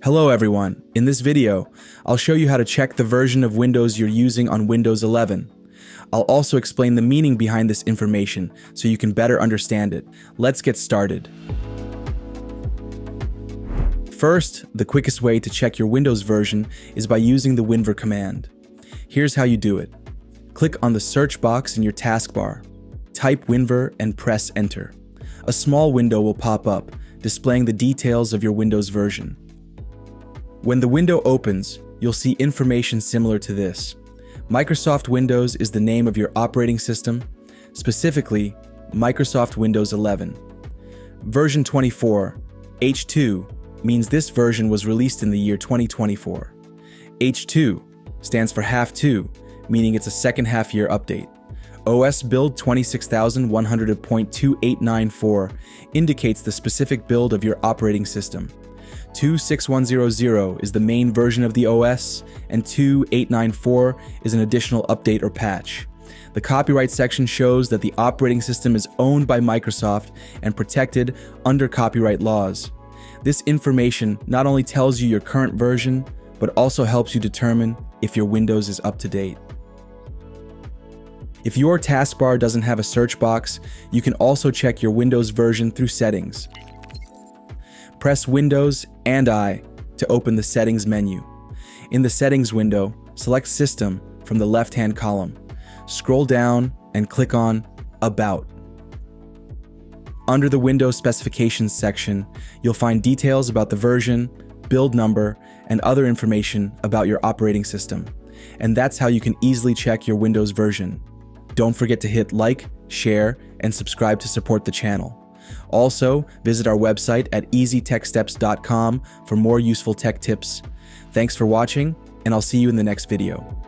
Hello everyone, in this video, I'll show you how to check the version of Windows you're using on Windows 11. I'll also explain the meaning behind this information so you can better understand it. Let's get started. First, the quickest way to check your Windows version is by using the winver command. Here's how you do it. Click on the search box in your taskbar. Type winver and press enter. A small window will pop up, displaying the details of your Windows version. When the window opens, you'll see information similar to this. Microsoft Windows is the name of your operating system, specifically Microsoft Windows 11. Version 24, H2, means this version was released in the year 2024. H2 stands for half 2, meaning it's a second half year update. OS build 26100.2894 indicates the specific build of your operating system. 26100 is the main version of the OS, and 2894 is an additional update or patch. The copyright section shows that the operating system is owned by Microsoft and protected under copyright laws. This information not only tells you your current version, but also helps you determine if your Windows is up to date. If your taskbar doesn't have a search box, you can also check your Windows version through Settings. Press Windows and I to open the Settings menu. In the Settings window, select System from the left-hand column. Scroll down and click on About. Under the Windows Specifications section, you'll find details about the version, build number, and other information about your operating system. And that's how you can easily check your Windows version. Don't forget to hit like, share, and subscribe to support the channel. Also, visit our website at easytechsteps.com for more useful tech tips. Thanks for watching, and I'll see you in the next video.